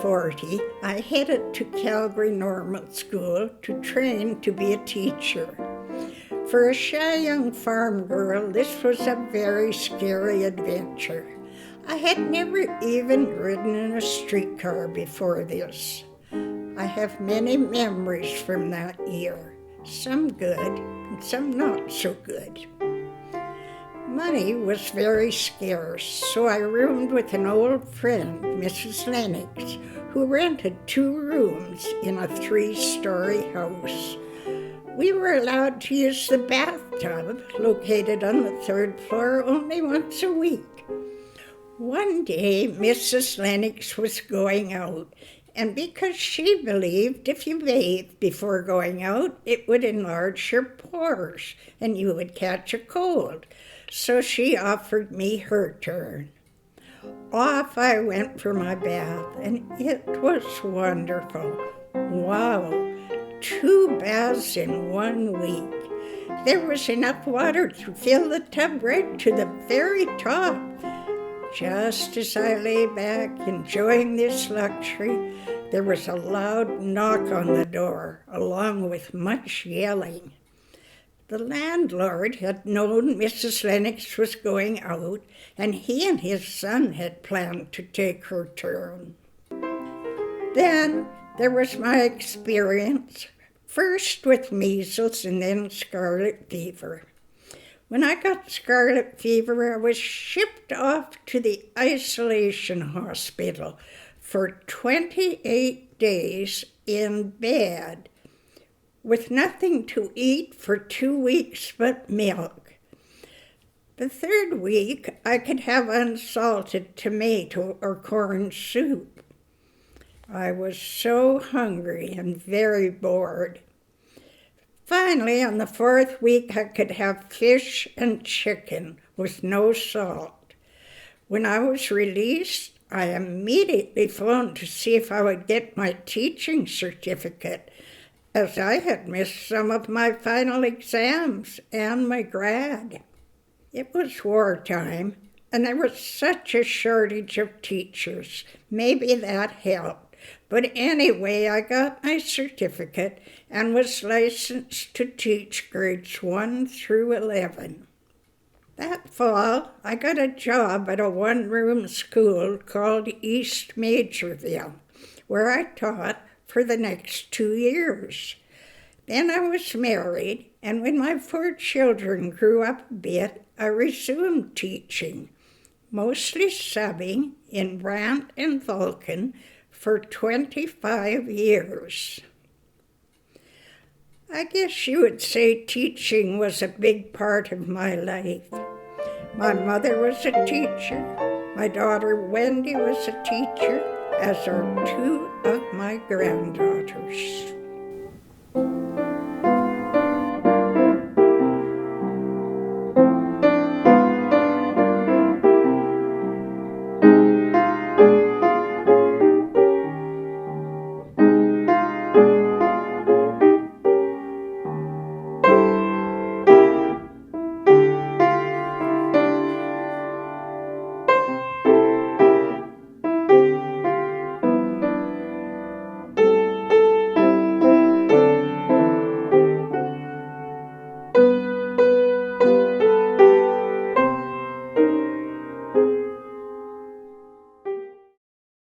40, I headed to Calgary Normal School to train to be a teacher. For a shy young farm girl, this was a very scary adventure. I had never even ridden in a streetcar before this. I have many memories from that year, some good and some not so good. Money was very scarce, so I roomed with an old friend, Mrs. Lennox, who rented 2 rooms in a 3-story house. We were allowed to use the bathtub, located on the 3rd floor, only once a week. One day, Mrs. Lennox was going out, and because she believed if you bathed before going out, it would enlarge your pores and you would catch a cold. So she offered me her turn. Off I went for my bath, and it was wonderful. Wow, 2 baths in 1 week. There was enough water to fill the tub right to the very top. Just as I lay back enjoying this luxury, there was a loud knock on the door, along with much yelling. The landlord had known Mrs. Lennox was going out, and he and his son had planned to take her turn. Then there was my experience, first with measles and then scarlet fever. When I got scarlet fever, I was shipped off to the isolation hospital for 28 days in bed, with nothing to eat for 2 weeks but milk. The 3rd week, I could have unsalted tomato or corn soup. I was so hungry and very bored. Finally, on the 4th week, I could have fish and chicken with no salt. When I was released, I immediately phoned to see if I would get my teaching certificate, as I had missed some of my final exams and my grad. It was wartime, and there was such a shortage of teachers. Maybe that helped. But anyway, I got my certificate and was licensed to teach grades 1 through 11. That fall, I got a job at a 1-room school called East Majorville, where I taught for the next 2 years. Then I was married, and when my 4 children grew up a bit, I resumed teaching, mostly subbing in Brant and Vulcan for 25 years. I guess you would say teaching was a big part of my life. My mother was a teacher, my daughter Wendy was a teacher, as are 2 of my granddaughters.